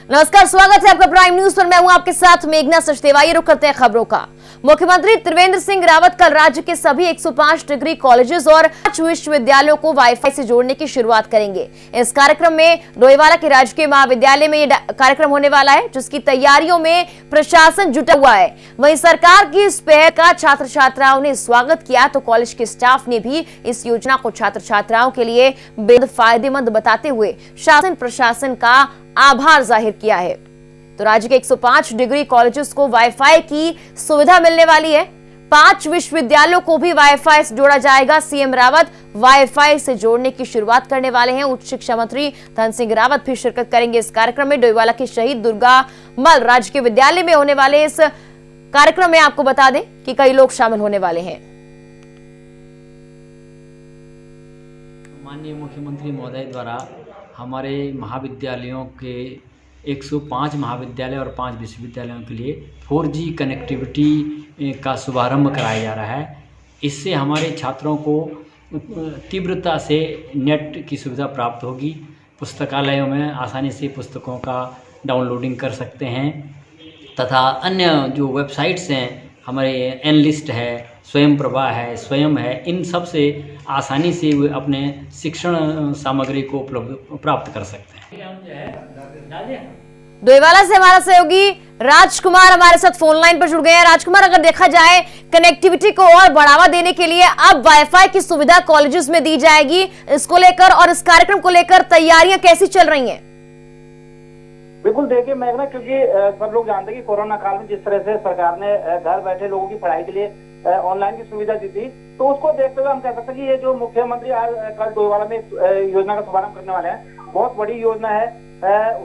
नमस्कार, स्वागत है आपका प्राइम न्यूज पर। मैं हूं आपके साथ मेघना सचदेवा। रुख करते हैं खबरों का। मुख्यमंत्री त्रिवेंद्र सिंह रावत कल राज्य के सभी 105 डिग्री कॉलेजेस और 5 विश्वविद्यालयों को वाईफाई से जोड़ने की शुरुआत करेंगे। इस कार्यक्रम में डोईवाला के राजकीय महाविद्यालय में यह कार्यक्रम होने वाला है, जिसकी तैयारियों में प्रशासन जुटा हुआ है। वहीं सरकार की इस पहल का छात्र छात्राओं ने स्वागत किया, तो कॉलेज के स्टाफ ने भी इस योजना को छात्र छात्राओं के लिए बेहद फायदेमंद बताते हुए शासन प्रशासन का आभार जाहिर किया है। तो राज्य के 105 डिग्री कॉलेजेस को वाईफाई की सुविधा मिलने वाली है। 5 विश्वविद्यालयों को भी वाईफाई से जोड़ा जाएगा। सीएम रावत वाईफाई से जोड़ने की शुरुआत करने वाले हैं। उच्च शिक्षा मंत्री धन सिंह रावत भी शिरकत करेंगे इस कार्यक्रम में। डोईवाला के शहीद दुर्गा मल राजकीय विद्यालय में होने वाले इस कार्यक्रम में आपको बता दें कि कई लोग शामिल होने वाले हैं। माननीय मुख्यमंत्री महोदय द्वारा हमारे महाविद्यालयों के 105 महाविद्यालय और 5 विश्वविद्यालयों के लिए 4G कनेक्टिविटी का शुभारंभ कराया जा रहा है। इससे हमारे छात्रों को तीव्रता से नेट की सुविधा प्राप्त होगी। पुस्तकालयों में आसानी से पुस्तकों का डाउनलोडिंग कर सकते हैं तथा अन्य जो वेबसाइट्स हैं, हमारे एनलिस्ट है, स्वयं प्रभा है, स्वयं है, इन सब से आसानी से वे अपने शिक्षण सामग्री को प्राप्त कर सकते हैं। डोईवाला से हमारा सहयोगी राजकुमार हमारे साथ फोन लाइन पर जुड़ गए हैं। राजकुमार, अगर देखा जाए कनेक्टिविटी को और बढ़ावा देने के लिए अब वाईफाई की सुविधा कॉलेजेस में दी जाएगी, इसको लेकर और इस कार्यक्रम को लेकर तैयारियां कैसी चल रही हैं? बिल्कुल, देखिए मेघना, क्योंकि सब लोग जानते हैं कि कोरोना काल में जिस तरह से सरकार ने घर बैठे लोगों की पढ़ाई के लिए ऑनलाइन की सुविधा दी थी, तो उसको देखते हुए हम कह सकते हैं कि ये जो मुख्यमंत्री आज कल डोईवाला में योजना का शुभारंभ करने वाले हैं, बहुत बड़ी योजना है।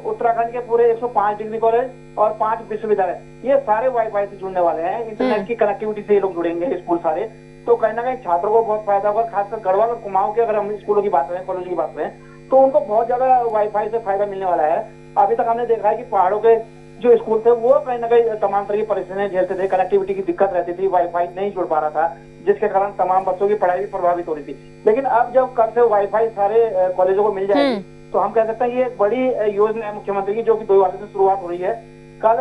उत्तराखंड के पूरे 105 डिग्री कॉलेज और 5 विश्वविद्यालय, ये सारे वाईफाई से जुड़ने वाले हैं। इंटरनेट की कनेक्टिविटी से ये लोग जुड़ेंगे, स्कूल सारे। तो कहीं ना कहीं छात्रों को बहुत फायदा होगा। खासकर गढ़वाल और कुमाऊं के अगर हम स्कूलों की बात करें, कॉलेज की बात करें, तो उनको बहुत ज्यादा वाईफाई से फायदा मिलने वाला है। अभी तक हमने देखा है कि पहाड़ों के जो स्कूल थे वो कहीं ना कहीं तमाम तरह की परेशानियां झेलते थे, कनेक्टिविटी की दिक्कत रहती थी, वाईफाई नहीं जुड़ पा रहा था, जिसके कारण तमाम बच्चों की पढ़ाई भी प्रभावित हो रही थी। लेकिन अब जब कल से वाईफाई सारे कॉलेजों को मिल जाएगी, तो हम कह सकते हैं ये एक बड़ी योजना है मुख्यमंत्री की, जो कि डोईवाला से शुरुआत हो रही है। कल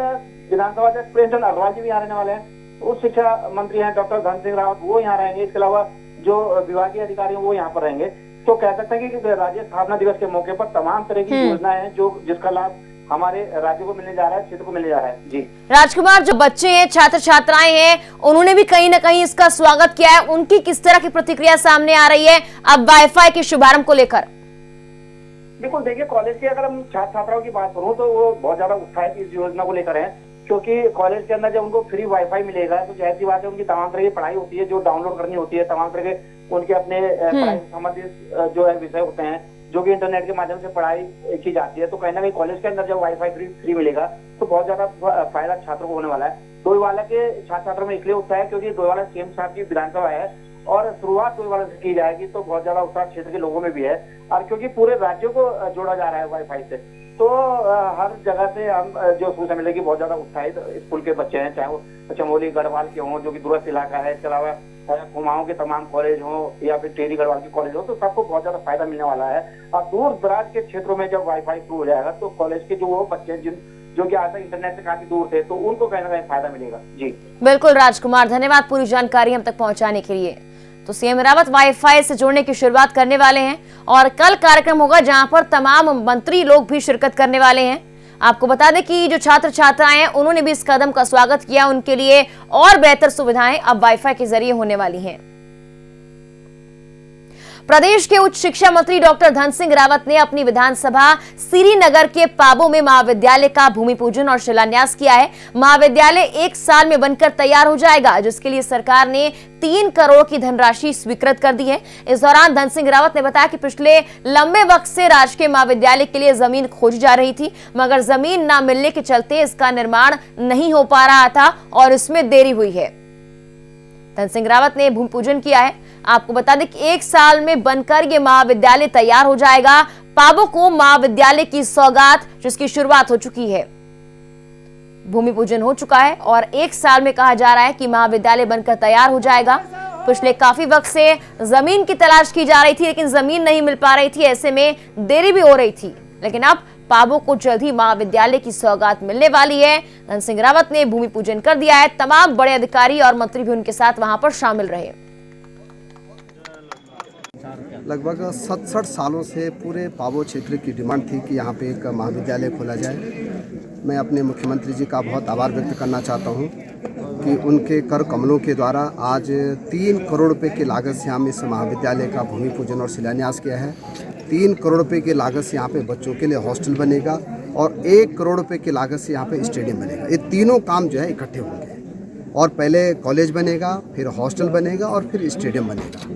विधानसभा अध्यक्ष प्रेमचंद अग्रवाल जी भी यहाँ रहने वाले हैं। उच्च शिक्षा मंत्री हैं डॉक्टर धन सिंह रावत, वो यहाँ रहेंगे। इसके अलावा जो विभागीय अधिकारी हैं वो यहाँ पर रहेंगे। तो कह सकते हैं कि राज्य स्थापना दिवस के मौके पर तमाम तरह की योजनाएं हैं जिसका लाभ हमारे राज्य को मिलने जा रहा है, क्षेत्र को मिलने जा रहा है। जी राजकुमार, जो बच्चे हैं, छात्र छात्राएं हैं, उन्होंने भी कहीं ना कहीं इसका स्वागत किया है। उनकी किस तरह की प्रतिक्रिया सामने आ रही है अब वाईफाई के शुभारंभ को लेकर? बिल्कुल, देखिए कॉलेज की अगर हम छात्र छात्राओं की बात करूं तो वो बहुत ज्यादा उत्साहित इस योजना को लेकर है, क्योंकि कॉलेज के अंदर जब उनको फ्री वाईफाई मिलेगा तो जाहिर सी बात है उनकी तमाम तरह की पढ़ाई होती है जो डाउनलोड करनी होती है, तमाम तरह के उनके अपने पढ़ाई से संबंधित जो है विषय होते हैं जो कि इंटरनेट के माध्यम से पढ़ाई की जाती है। तो कहीं ना कहीं कॉलेज के अंदर जब वाईफाई फ्री मिलेगा तो बहुत ज्यादा फायदा छात्रों को होने वाला है। डोईवाला के छात्र छात्रों में इसलिए उत्साह है क्योंकि डोईवाला सीएम साहब की विधानसभा है और शुरुआत डोईवाला से की जाएगी, तो बहुत ज्यादा उत्साह क्षेत्र के लोगों में भी है। और क्योंकि पूरे राज्यों को जोड़ा जा रहा है वाईफाई से, तो हर जगह से हम जो सूचना मिलेगी बहुत ज्यादा उत्साहित स्कूल के बच्चे हैं, चाहे वो चमोली गढ़वाल के हों जो कि दूरस्थ इलाका है, इसके अलावा कुमाऊं के तमाम कॉलेज हो या फिर टेरी गढ़वाल के कॉलेज हो, तो सबको बहुत ज्यादा फायदा मिलने वाला है। और दूर दराज के क्षेत्रों में जब वाईफाई शुरू हो जाएगा तो कॉलेज के जो वो बच्चे जो कि आज तक इंटरनेट से काफी दूर थे, तो उनको कहीं ना कहीं फायदा मिलेगा। जी बिल्कुल राजकुमार, धन्यवाद पूरी जानकारी हम तक पहुंचाने के लिए। तो सीएम रावत वाईफाई से जोड़ने की शुरुआत करने वाले हैं और कल कार्यक्रम होगा जहां पर तमाम मंत्री लोग भी शिरकत करने वाले हैं। आपको बता दें कि जो छात्र छात्राएं हैं उन्होंने भी इस कदम का स्वागत किया। उनके लिए और बेहतर सुविधाएं अब वाईफाई के जरिए होने वाली हैं। प्रदेश के उच्च शिक्षा मंत्री डॉक्टर धन सिंह रावत ने अपनी विधानसभा श्रीनगर के पाबो में महाविद्यालय का भूमि पूजन और शिलान्यास किया है। महाविद्यालय 1 साल में बनकर तैयार हो जाएगा, जिसके लिए सरकार ने 3 करोड़ की धनराशि स्वीकृत कर दी है। इस दौरान धन सिंह रावत ने बताया कि पिछले लंबे वक्त से राजकीय महाविद्यालय के लिए जमीन खोजी जा रही थी, मगर जमीन न मिलने के चलते इसका निर्माण नहीं हो पा रहा था और इसमें देरी हुई है। धन सिंह रावत ने भूमि पूजन किया है। आपको बता दें कि 1 साल में बनकर ये महाविद्यालय तैयार हो जाएगा। पाबो को महाविद्यालय की सौगात जिसकी शुरुआत हो चुकी है, भूमि पूजन हो चुका है और 1 साल में कहा जा रहा है कि महाविद्यालय बनकर तैयार हो जाएगा। पिछले काफी वक्त से जमीन की तलाश की जा रही थी, लेकिन जमीन नहीं मिल पा रही थी, ऐसे में देरी भी हो रही थी, लेकिन अब पाबो को जल्द ही महाविद्यालय की सौगात मिलने वाली है। धन सिंह रावत ने भूमि पूजन कर दिया है। तमाम बड़े अधिकारी और मंत्री भी उनके साथ वहां पर शामिल रहे। लगभग 67 सालों से पूरे पाबो क्षेत्र की डिमांड थी कि यहाँ पे एक महाविद्यालय खोला जाए। मैं अपने मुख्यमंत्री जी का बहुत आभार व्यक्त करना चाहता हूँ कि उनके कर कमलों के द्वारा आज 3 करोड़ रुपए की लागत से हम इस महाविद्यालय का भूमि पूजन और शिलान्यास किया है। 3 करोड़ रुपए की लागत से यहाँ पे बच्चों के लिए हॉस्टल बनेगा और 1 करोड़ रुपए की लागत से यहाँ पे स्टेडियम बनेगा। ये तीनों काम जो है इकट्ठे होंगे और पहले कॉलेज बनेगा, फिर हॉस्टल बनेगा और फिर स्टेडियम बनेगा।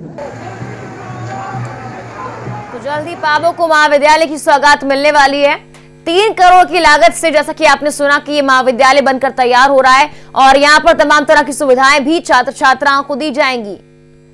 तो जल्द ही पाबो को महाविद्यालय की सौगात मिलने वाली है। 3 करोड़ की लागत से, जैसा कि आपने सुना, कि ये महाविद्यालय बनकर तैयार हो रहा है और यहाँ पर तमाम तरह की सुविधाएं भी छात्र छात्राओं को दी जाएंगी।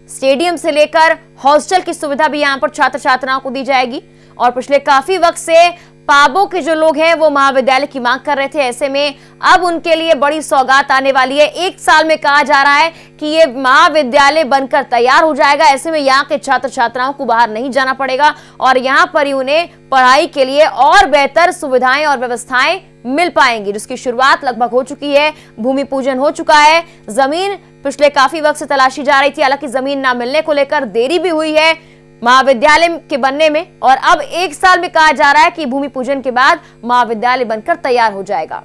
स्टेडियम से लेकर हॉस्टल की सुविधा भी यहाँ पर छात्र छात्राओं को दी जाएगी। और पिछले काफी वक्त से पाबो के जो लोग हैं वो महाविद्यालय की मांग कर रहे थे। ऐसे में अब उनके लिए बड़ी सौगात आने वाली है। 1 साल में कहा जा रहा है कि ये महाविद्यालय बनकर तैयार हो जाएगा। ऐसे में यहाँ के छात्र छात्राओं को बाहर नहीं जाना पड़ेगा और यहाँ पर ही उन्हें पढ़ाई के लिए और बेहतर सुविधाएं और व्यवस्थाएं मिल पाएंगी, जिसकी शुरुआत लगभग हो चुकी है। भूमि पूजन हो चुका है। जमीन पिछले काफी वक्त से तलाशी जा रही थी, हालांकि जमीन न मिलने को लेकर देरी भी हुई है महाविद्यालय के बनने में और अब 1 साल में कहा जा रहा है कि भूमि पूजन के बाद महाविद्यालय बनकर तैयार हो जाएगा।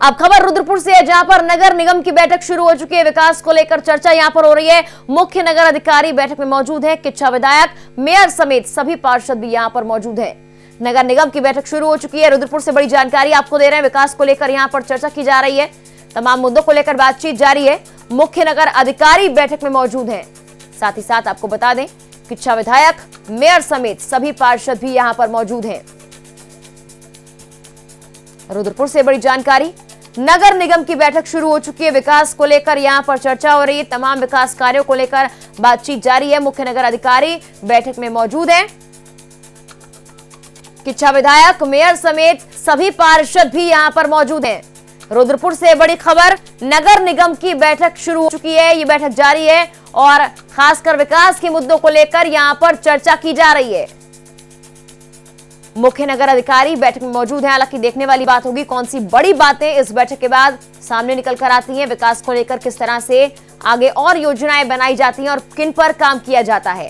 अब खबर रुद्रपुर से है, जहां पर नगर निगम की बैठक शुरू हो चुकी है। विकास को लेकर चर्चा यहां पर हो रही है। मुख्य नगर अधिकारी बैठक में मौजूद है। किच्छा विधायक, मेयर समेत सभी पार्षद भी यहां पर मौजूद हैं। नगर निगम की बैठक शुरू हो चुकी है। रुद्रपुर से बड़ी जानकारी आपको दे रहे हैं। विकास को लेकर यहां पर चर्चा की जा रही है। तमाम मुद्दों को लेकर बातचीत जारी है। मुख्य नगर अधिकारी बैठक में मौजूद हैं। साथ ही साथ आपको बता दें, किच्छा विधायक, मेयर समेत सभी पार्षद भी यहां पर मौजूद हैं। रुद्रपुर से बड़ी जानकारी, नगर निगम की बैठक शुरू हो चुकी है। विकास को लेकर यहां पर चर्चा हो रही है। तमाम विकास कार्यों को लेकर बातचीत जारी है। मुख्य नगर अधिकारी बैठक में मौजूद हैं। किच्छा विधायक, मेयर समेत सभी पार्षद भी यहां पर मौजूद हैं। रुद्रपुर से बड़ी खबर, नगर निगम की बैठक शुरू हो चुकी है। ये बैठक जारी है और खासकर विकास के मुद्दों को लेकर यहां पर चर्चा की जा रही है। मुख्य नगर अधिकारी बैठक में मौजूद हैं। हालांकि देखने वाली बात होगी कौन सी बड़ी बातें इस बैठक के बाद सामने निकल कर आती हैं। विकास को लेकर किस तरह से आगे और योजनाएं बनाई जाती हैं और किन पर काम किया जाता है।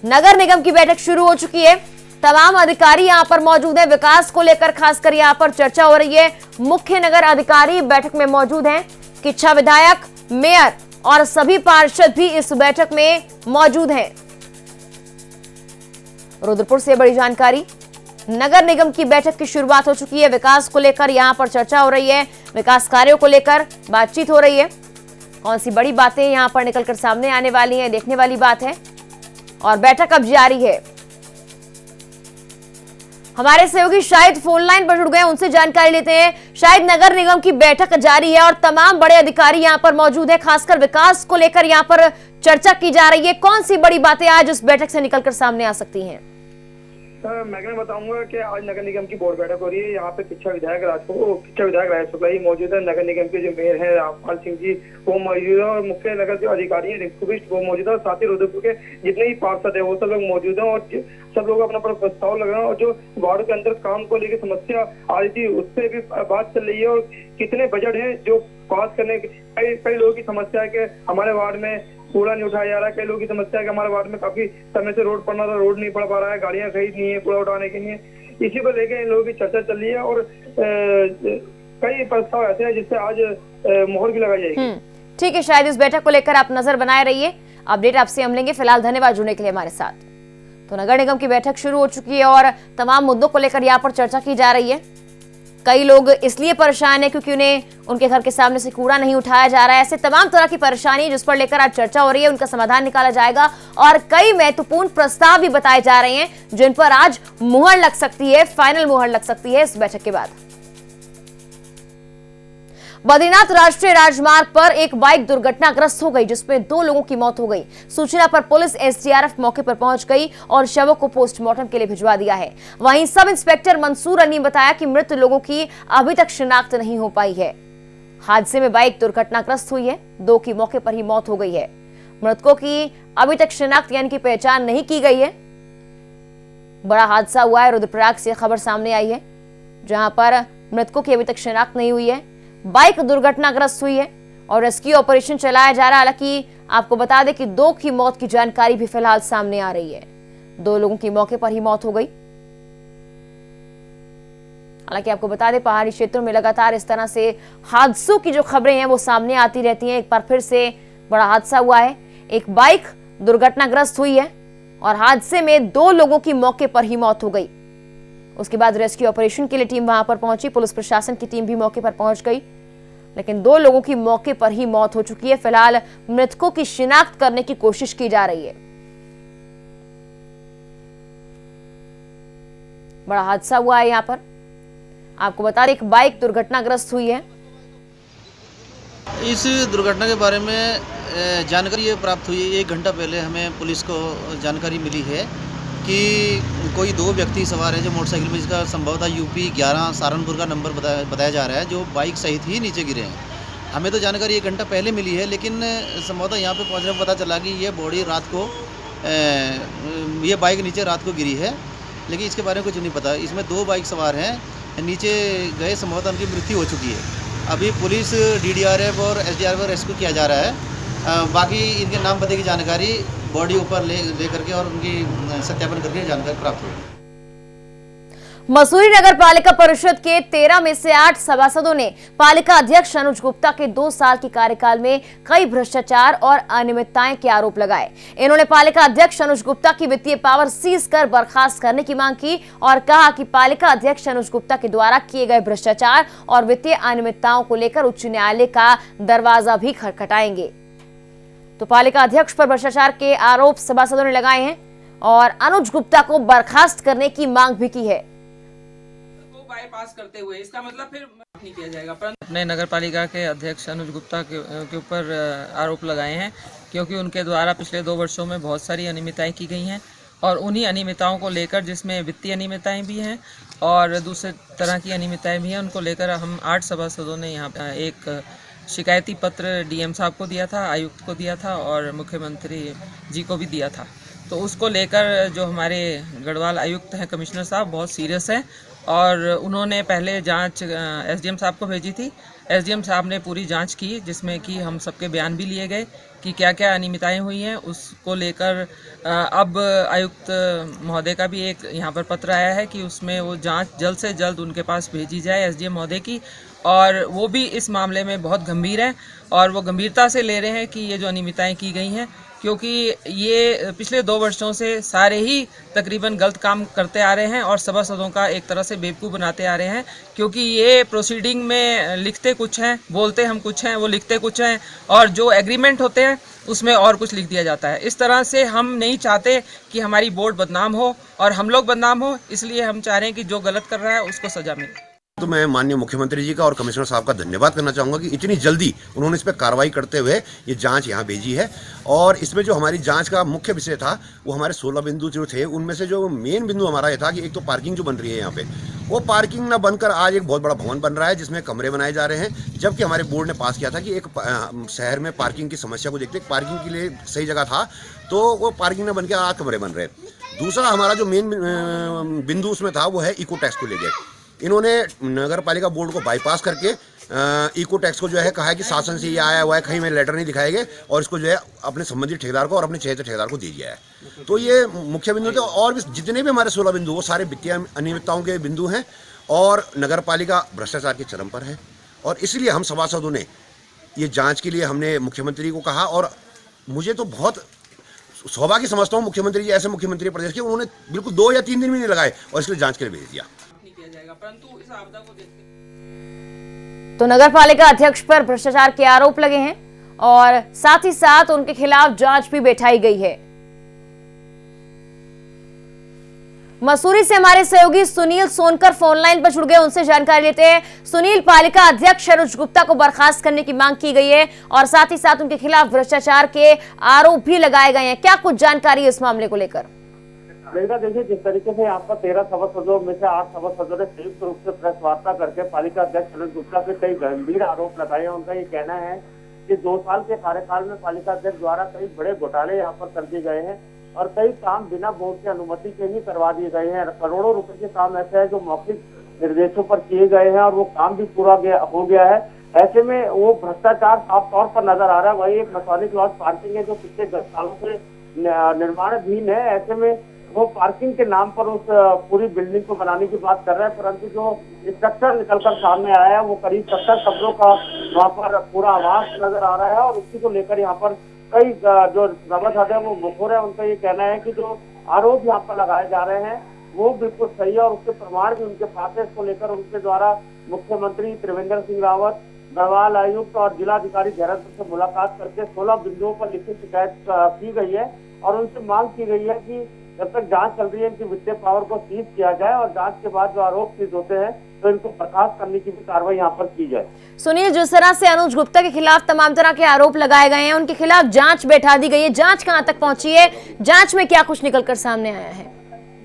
नगर निगम की बैठक शुरू हो चुकी है। तमाम अधिकारी यहां पर मौजूद हैं। विकास को लेकर खासकर यहां पर चर्चा हो रही है। मुख्य नगर अधिकारी बैठक में मौजूद हैं। किच्छा विधायक, मेयर और सभी पार्षद भी इस बैठक में मौजूद हैं। रुद्रपुर से बड़ी जानकारी, नगर निगम की बैठक की शुरुआत हो चुकी है। विकास को लेकर यहां पर चर्चा हो रही है। विकास कार्यों को लेकर बातचीत हो रही है। कौन सी बड़ी बातें यहां पर निकलकर सामने आने वाली हैं, देखने वाली बात है। और बैठक अब जारी है। हमारे सहयोगी शायद फोन लाइन पर जुड़ गए, उनसे जानकारी लेते हैं। शायद नगर निगम की बैठक जारी है और तमाम बड़े अधिकारी यहां पर मौजूद है। खासकर विकास को लेकर यहां पर चर्चा की जा रही है। कौन सी बड़ी बातें आज इस बैठक से निकलकर सामने आ सकती हैं? मैं बताऊंगा कि आज नगर निगम की बोर्ड बैठक हो रही है। यहाँ पे किच्छा विधायक राज शुक्ला ही मौजूद है। नगर निगम के जो मेयर हैं रामपाल सिंह जी वो मौजूद है और मुख्य नगर जो अधिकारी हैं रिंकू बिष्ट वो मौजूद है और साथ ही रुद्रपुर के जितने भी पार्षद है वो सब लोग मौजूद हैं और सब लोग अपना प्रस्ताव लगा रहे हैं। और जो वार्ड के अंदर काम को लेकर समस्या आ रही थी उससे भी बात चल रही है और कितने बजट है जो पास करने कई लोगों की समस्या है कि हमारे वार्ड में कूड़ा नहीं उठाया जा रहा है। कई लोगों की समस्या है कि हमारे वार्ड में काफी समय से रोड पड़ना था, रोड नहीं पड़ पा रहा है, गाड़ियां खरीदनी है कूड़ा उठाने के लिए। इसी को लेकर इन लोगों की चर्चा चल रही है और कई प्रस्ताव ऐसे हैं जिससे आज मोहर भी लगाई जाएगी। ठीक है, शायद इस बैठक को लेकर आप नजर बनाए रहिए। अपडेट आपसे हम लेंगे। फिलहाल धन्यवाद जुड़ने के लिए हमारे साथ। तो नगर निगम की बैठक शुरू हो चुकी है और तमाम मुद्दों को लेकर यहाँ पर चर्चा की जा रही है। कई लोग इसलिए परेशान है क्योंकि उन्हें उनके घर के सामने से कूड़ा नहीं उठाया जा रहा है। ऐसे तमाम तरह की परेशानी जिस पर लेकर आज चर्चा हो रही है, उनका समाधान निकाला जाएगा और कई महत्वपूर्ण प्रस्ताव भी बताए जा रहे हैं जिन पर आज मुहर लग सकती है, फाइनल मुहर लग सकती है इस बैठक के बाद। बद्रीनाथ राष्ट्रीय राजमार्ग पर एक बाइक दुर्घटनाग्रस्त हो गई जिसमें 2 लोगों की मौत हो गई। सूचना पर पुलिस एसडीआरएफ मौके पर पहुंच गई और शवों को पोस्टमार्टम के लिए भिजवा दिया है। वहीं सब इंस्पेक्टर मंसूर अली ने बताया कि मृत लोगों की अभी तक शिनाख्त नहीं हो पाई है। हादसे में बाइक दुर्घटनाग्रस्त हुई है। 2 की मौके पर ही मौत हो गई है। मृतकों की अभी तक शिनाख्त यानी कि पहचान नहीं की गई है। बड़ा हादसा हुआ है। रुद्रप्रयाग से खबर सामने आई है, जहां पर मृतकों की अभी तक शिनाख्त नहीं हुई है। बाइक दुर्घटनाग्रस्त हुई है और रेस्क्यू ऑपरेशन चलाया जा रहा है। हालांकि आपको बता दें कि 2 की मौत की जानकारी भी फिलहाल सामने आ रही है। 2 लोगों की मौके पर ही मौत हो गई। हालांकि आपको बता दें, पहाड़ी क्षेत्रों में लगातार इस तरह से हादसों की जो खबरें हैं वो सामने आती रहती हैं। एक बार फिर से बड़ा हादसा हुआ है, एक बाइक दुर्घटनाग्रस्त हुई है और हादसे में 2 लोगों की मौके पर ही मौत हो गई। उसके बाद रेस्क्यू ऑपरेशन के लिए टीम वहां पर पहुंची, पुलिस प्रशासन की टीम भी मौके पर पहुंच गई, लेकिन 2 लोगों की मौके पर ही मौत हो चुकी है। फिलहाल मृतकों की शिनाख्त करने की कोशिश की जा रही है। बड़ा हादसा हुआ है। यहां पर आपको बता दें, एक बाइक दुर्घटनाग्रस्त हुई है। इस दुर्घटना के बारे में जानकारी ये प्राप्त हुई है, 1 घंटा पहले हमें पुलिस को जानकारी मिली है कि कोई 2 व्यक्ति सवार हैं जो मोटरसाइकिल में, जिसका संभवतः यूपी 11 सहारनपुर का नंबर बताया जा रहा है, जो बाइक सहित ही नीचे गिरे हैं। हमें तो जानकारी 1 घंटा पहले मिली है, लेकिन संभवतः यहाँ पे पहुँचने पर पता चला कि ये बॉडी रात को ये बाइक नीचे रात को गिरी है, लेकिन इसके बारे में कुछ नहीं पता। इसमें 2 बाइक सवार हैं, नीचे गए, संभवतः उनकी मृत्यु हो चुकी है। अभी पुलिस DDRF और SDRF को रेस्क्यू किया जा रहा है। बाकी इनके नाम पते की जानकारी बॉडी ऊपर ले करके और उनकी सत्यापन करके जानकारी प्राप्त होगी। मसूरी नगर पालिका परिषद के 13 में से 8 सभासदों ने पालिका अध्यक्ष अनुज गुप्ता के 2 साल के कार्यकाल में कई भ्रष्टाचार और अनियमितताएं के आरोप लगाए। इन्होंने पालिका अध्यक्ष अनुज गुप्ता की वित्तीय पावर सीज कर बर्खास्त करने की मांग की और कहा कि पालिका अध्यक्ष अनुज गुप्ता के द्वारा किए गए भ्रष्टाचार और वित्तीय अनियमितताओं को लेकर उच्च न्यायालय का दरवाजा भी खटखटाएंगे। तो पालिका अध्यक्ष पर भ्रष्टाचार के आरोप सभासदों ने लगाए हैं और अनुज गुप्ता को बर्खास्त करने की मांग भी की है। बाईपास करते हुए इसका मतलब फिर नहीं किया जाएगा। अपने नगर पालिका के अध्यक्ष अनुज गुप्ता के ऊपर आरोप लगाए हैं, क्योंकि उनके द्वारा पिछले 2 वर्षों में बहुत सारी अनियमितताएं की गई हैं और उन्हीं अनियमितताओं को लेकर, जिसमें वित्तीय अनियमितताएं भी हैं और दूसरे तरह की अनियमितताएं भी हैं, उनको लेकर हम 8 सभासदों ने यहाँ एक शिकायती पत्र DM साहब को दिया था, आयुक्त को दिया था और मुख्यमंत्री जी को भी दिया था। तो उसको लेकर जो हमारे गढ़वाल आयुक्त हैं, कमिश्नर साहब, बहुत सीरियस हैं और उन्होंने पहले जांच SDM साहब को भेजी थी। SDM साहब ने पूरी जांच की, जिसमें कि हम सबके बयान भी लिए गए कि क्या क्या अनियमितताएं हुई हैं। उसको लेकर अब आयुक्त महोदय का भी एक यहाँ पर पत्र आया है कि उसमें वो जांच जल्द से जल्द उनके पास भेजी जाए SDM महोदय की, और वो भी इस मामले में बहुत गंभीर हैं और वो गंभीरता से ले रहे हैं कि ये जो अनियमितताएं की गई हैं, क्योंकि ये पिछले 2 वर्षों से सारे ही तकरीबन गलत काम करते आ रहे हैं और सभासदों का एक तरह से बेवकूफ़ बनाते आ रहे हैं, क्योंकि ये प्रोसीडिंग में लिखते कुछ हैं, बोलते हम कुछ हैं, वो लिखते कुछ हैं और जो एग्रीमेंट होते हैं उसमें और कुछ लिख दिया जाता है। इस तरह से हम नहीं चाहते कि हमारी बोर्ड बदनाम हो और हम लोग बदनाम हो, इसलिए हम चाह रहे हैं कि जो गलत कर रहा है उसको सज़ा मिले। तो मैं माननीय मुख्यमंत्री जी का और कमिश्नर साहब का धन्यवाद करना चाहूँगा कि इतनी जल्दी उन्होंने इस पर कार्रवाई करते हुए ये जांच यहाँ भेजी है। और इसमें जो हमारी जांच का मुख्य विषय था वो हमारे 16 बिंदु जो थे, उनमें से जो मेन बिंदु हमारा ये था कि एक तो पार्किंग जो बन रही है यहाँ पे, वो पार्किंग ना बनकर आज एक बहुत बड़ा भवन बन रहा है जिसमें कमरे बनाए जा रहे हैं, जबकि हमारे बोर्ड ने पास किया था कि एक शहर में पार्किंग की समस्या को देखते पार्किंग के लिए सही जगह था, तो वो पार्किंग ना बन के आज कमरे बन रहे हैं। दूसरा हमारा जो मेन बिंदु उसमें था वो है इको टैक्स को लेकर। इन्होंने नगर पालिका बोर्ड को बाईपास करके इको टैक्स को जो है कहा है कि शासन से ये आया हुआ है, कहीं में लेटर नहीं दिखाए गए और इसको जो है अपने संबंधित ठेकेदार को और अपने क्षेत्र ठेकेदार को दे दिया है। तो ये मुख्य बिंदु थे और भी जितने भी हमारे 16 बिंदु वो सारे वित्तीय अनियमितताओं के बिंदु हैं और नगर पालिका भ्रष्टाचार के चरम पर है। और इसलिए हम सभासदों ने ये जाँच के लिए हमने मुख्यमंत्री को कहा और मुझे तो बहुत सौभाग्य समझता हूँ मुख्यमंत्री जी ऐसे मुख्यमंत्री प्रदेश के, उन्होंने बिल्कुल 2 या 3 दिन भी नहीं लगाए और इसके लिए जाँच के लिए भेज दिया। परंतु इस आपदा को देखते तो नगर पालिका अध्यक्ष पर भ्रष्टाचार के आरोप लगे हैं और साथ ही साथ उनके खिलाफ जांच भी बैठाई गई है। मसूरी से हमारे सहयोगी सुनील सोनकर फोन लाइन पर जुड़ गए, उनसे जानकारी लेते हैं। सुनील, पालिका अध्यक्ष अनुज गुप्ता को बर्खास्त करने की मांग की गई है और साथ ही साथ उनके खिलाफ भ्रष्टाचार के आरोप भी लगाए गए हैं, क्या कुछ जानकारी है इस मामले को लेकर? देखिए, जिस तरीके से यहाँ पर 13 सभासदों में से 8 सभासदों ने संयुक्त रूप से प्रेस वार्ता करके पालिका अध्यक्ष अनुज गुप्ता पे कई गंभीर आरोप लगाए हैं। उनका ये कहना है कि 2 साल के कार्यकाल में पालिका अध्यक्ष द्वारा कई बड़े घोटाले यहाँ पर कर दिए गए हैं और कई काम बिना बोर्ड की अनुमति के ही करवा दिए गए हैं। करोड़ों रुपए के काम ऐसे है जो मौखिक निर्देशों पर किए गए हैं और वो काम भी पूरा हो गया है। ऐसे में वो भ्रष्टाचार साफ तौर पर नजर आ रहा है। वही एक मैसोनिक लॉज पार्किंग है जो पिछले 10 सालों से निर्माणाधीन है। ऐसे में वो पार्किंग के नाम पर उस पूरी बिल्डिंग को बनाने की बात कर रहे हैं, परंतु जो स्ट्रक्चर निकलकर सामने आया है वो करीब 70 कमरों का वहाँ पर पूरा आवास नजर आ रहा है। और उसी को लेकर यहाँ पर कई जो सभासद है वो मुखर है। उनका ये कहना है कि जो आरोप यहाँ पर लगाए जा रहे हैं वो बिल्कुल सही है और उसके प्रमाण भी उनके पास है। इसको लेकर उनके द्वारा मुख्यमंत्री त्रिवेंद्र सिंह रावत, गढ़वाल आयुक्त और जिलाधिकारी देहरादून से मुलाकात करके 16 बिंदुओं पर लिखित शिकायत की गई है और उनसे मांग की गई है कि जब तक जांच चल रही है इनकी वित्तीय पावर को सीज किया जाए और जांच के बाद जो आरोप सिद्ध होते हैं तो इनको बर्खास्त करने की भी कार्रवाई यहाँ पर की जाए। सुनील, जिस तरह से अनुज गुप्ता के खिलाफ तमाम तरह के आरोप लगाए गए हैं, उनके खिलाफ जांच बैठा दी गई है, जांच कहां तक पहुंची है, जांच में क्या कुछ निकलकर सामने आया है?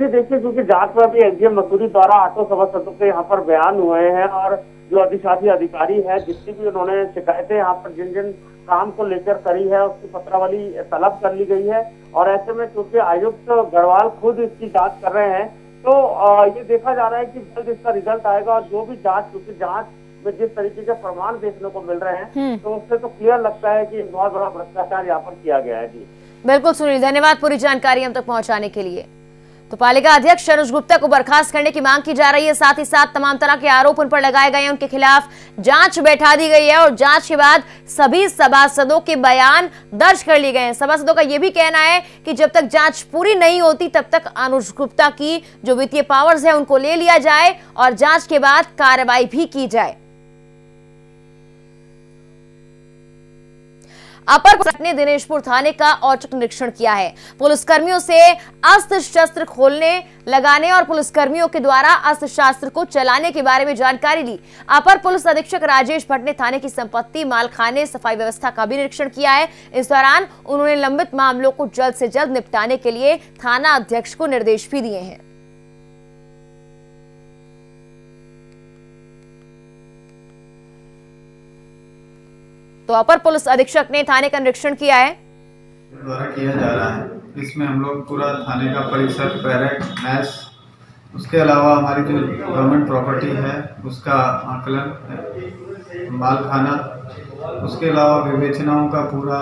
देखिए, क्योंकि जांच में अभी एसडीएम मसूरी द्वारा 8 सभासदों के यहाँ पर बयान हुए हैं और जो अधिशासी अधिकारी है जितनी भी उन्होंने शिकायतें यहाँ पर जिन जिन काम को लेकर करी है उसकी पत्रावली तलब कर ली गई है। और ऐसे में चूंकि आयुक्त गढ़वाल खुद इसकी जांच कर रहे हैं तो ये देखा जा रहा है कि जल्द इसका रिजल्ट आएगा और जो भी जांच, क्योंकि जांच में जिस तरीके के प्रमाण देखने को मिल रहे हैं तो उससे तो क्लियर लगता है कि बहुत बड़ा भ्रष्टाचार यहाँ पर किया गया है। जी बिल्कुल सुनील, धन्यवाद पूरी जानकारी हम तक पहुंचाने के लिए। तो पालिका अध्यक्ष अनुज गुप्ता को बर्खास्त करने की मांग की जा रही है, साथ ही साथ तमाम तरह के आरोप उन पर लगाए गए हैं, उनके खिलाफ जांच बैठा दी गई है और जांच के बाद सभी सभासदों के बयान दर्ज कर लिए गए हैं। सभासदों का यह भी कहना है कि जब तक जांच पूरी नहीं होती तब तक अनुज गुप्ता की जो वित्तीय पावर्स है उनको ले लिया जाए और जांच के बाद कार्रवाई भी की जाए। अपर पुलिस ने दिनेशपुर थाने का औचक निरीक्षण किया है। पुलिसकर्मियों से अस्त्र शस्त्र खोलने, लगाने और पुलिसकर्मियों के द्वारा अस्त्र शस्त्र को चलाने के बारे में जानकारी ली। अपर पुलिस अधीक्षक राजेश भट्ट ने थाने की संपत्ति, मालखाने, सफाई व्यवस्था का भी निरीक्षण किया है। इस दौरान उन्होंने लंबित मामलों को जल्द से जल्द निपटाने के लिए थाना अध्यक्ष को निर्देश भी दिए हैं। तो अपर पुलिस अधीक्षक ने थाने का निरीक्षण किया है। द्वारा किया जा रहा है। इसमें हम लोग पूरा थाने का परिसर, बैरक, मैस, उसके अलावा हमारी जो गवर्नमेंट प्रॉपर्टी है उसका आकलन, मालखाना, उसके अलावा विवेचनाओं का पूरा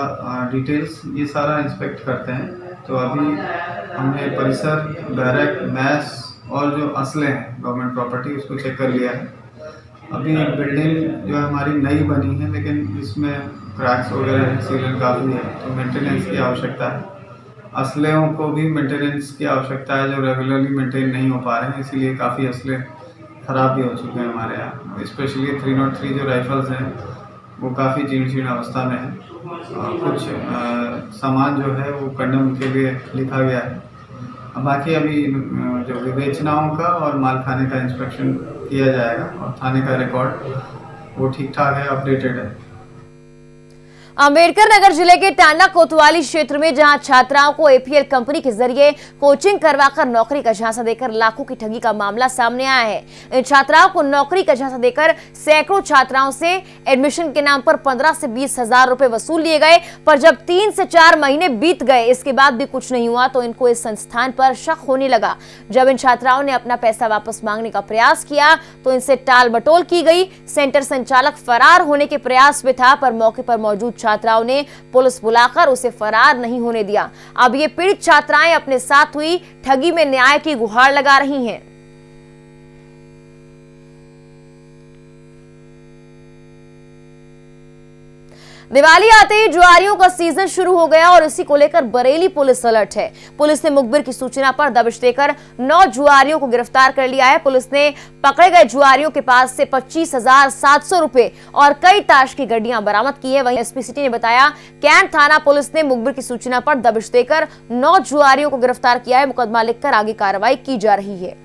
डिटेल्स, ये सारा इंस्पेक्ट करते हैं। तो अभी हमने परिसर, बैरक, मैस और जो असले हैं गवर्नमेंट प्रॉपर्टी उसको चेक कर लिया है। अभी बिल्डिंग जो हमारी नई बनी है लेकिन इसमें क्रैक्स वगैरह हैं, सीलन काफ़ी है, तो मेंटेनेंस की आवश्यकता है। असलों को भी मेंटेनेंस की आवश्यकता है जो रेगुलरली मेंटेन नहीं हो पा रहे हैं, इसीलिए काफ़ी असले ख़राब भी हो चुके हैं हमारे यहाँ। स्पेशली 303 जो राइफल्स हैं वो काफ़ी जीर्ण अवस्था में है और कुछ सामान जो है वो कंडम के लिए लिखा गया है। बाकी अभी जो विवेचनाओं का और मालखाने का इंस्पेक्शन किया जाएगा और थाने का रिकॉर्ड वो ठीक ठाक है, अपडेटेड है। अंबेडकर नगर जिले के टांडा कोतवाली क्षेत्र में जहां छात्राओं को एपीएल कंपनी के जरिए कोचिंग करवाकर नौकरी का झांसा देकर लाखों की ठगी का मामला सामने आया है। इन छात्राओं को नौकरी का झांसा देकर सैकड़ों छात्राओं से एडमिशन के नाम पर 15 से 20 हजार रुपए वसूल लिए गए, पर जब 3 से 4 महीने बीत गए इसके बाद भी कुछ नहीं हुआ तो इनको इस संस्थान पर शक होने लगा। जब इन छात्राओं ने अपना पैसा वापस मांगने का प्रयास किया तो इनसे टाल मटोल की गई। सेंटर संचालक फरार होने के प्रयास में था, पर मौके पर मौजूद छात्राओं ने पुलिस बुलाकर उसे फरार नहीं होने दिया। अब ये पीड़ित छात्राएं अपने साथ हुई ठगी में न्याय की गुहार लगा रही हैं। दिवाली आते ही जुआरियों का सीजन शुरू हो गया और इसी को लेकर बरेली पुलिस अलर्ट है। पुलिस ने मुखबिर की सूचना पर दबिश देकर 9 जुआरियों को गिरफ्तार कर लिया है। पुलिस ने पकड़े गए जुआरियों के पास से 25,700 रुपए और कई ताश की गड्डियां बरामद की है। वहीं एसपी सिटी ने बताया कैंट थाना पुलिस ने मुखबिर की सूचना पर दबिश देकर 9 जुआरियों को गिरफ्तार किया है। मुकदमा लिखकर आगे कार्रवाई की जा रही है।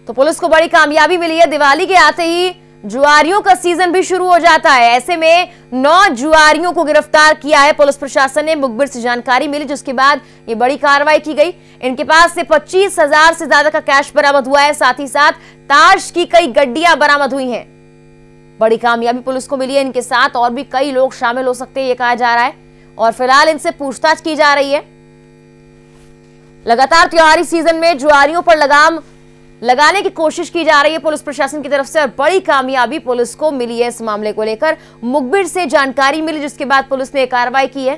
तो पुलिस को बड़ी कामयाबी मिली है। दिवाली के आते ही जुआरियों का सीजन भी शुरू हो जाता है। ऐसे में 9 जुआरियों को गिरफ्तार किया है पुलिस प्रशासन ने। मुखबिर से जानकारी मिली जिसके बाद ये बड़ी कार्रवाई की गई। इनके पास से 25,000 से ज्यादा का कैश बरामद हुआ है। साथ ही साथ ताश की कई गड्डियां बरामद हुई हैं। बड़ी कामयाबी पुलिस को मिली है। इनके साथ और भी कई लोग शामिल हो सकते हैं ये कहा जा रहा है और फिलहाल इनसे पूछताछ की जा रही है। लगातार त्योहारी सीजन में जुआरियों पर लगाम लगाने की कोशिश की जा रही है पुलिस प्रशासन की तरफ से और बड़ी कामयाबी पुलिस को मिली है। इस मामले को लेकर मुखबिर से जानकारी मिली जिसके बाद पुलिस ने कार्रवाई की है।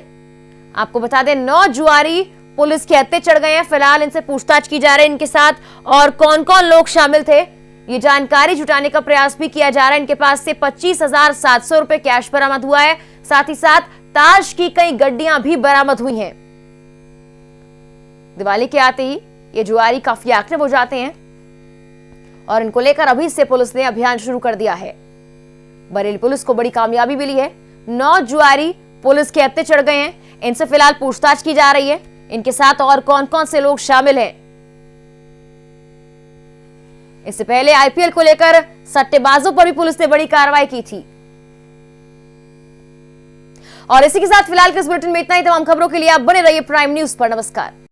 आपको बता दें 9 जुआरी पुलिस के हत्थे चढ़ गए हैं। फिलहाल इनसे पूछताछ की जा रही है। इनके साथ और कौन कौन लोग शामिल थे ये जानकारी जुटाने का प्रयास भी किया जा रहा है। इनके पास से 25,700 रुपए कैश बरामद हुआ है। साथ ही साथ ताश की कई गड्डियां भी बरामद हुई हैं। दिवाली के आते ही ये जुआरी काफी एक्टिव हो जाते हैं और इनको लेकर अभी से पुलिस ने अभियान शुरू कर दिया है। बरेली पुलिस को बड़ी कामयाबी मिली है। 9 जुआरी पुलिस के हत्थे चढ़ गए हैं। इनसे फिलहाल पूछताछ की जा रही है। इनके साथ और कौन कौन से लोग शामिल हैं। इससे पहले आईपीएल को लेकर सट्टेबाजों पर भी पुलिस ने बड़ी कार्रवाई की थी। और इसी के साथ फिलहाल के इस बुलेटिन में इतना ही। तमाम खबरों के लिए आप बने रहिए प्राइम न्यूज पर। नमस्कार।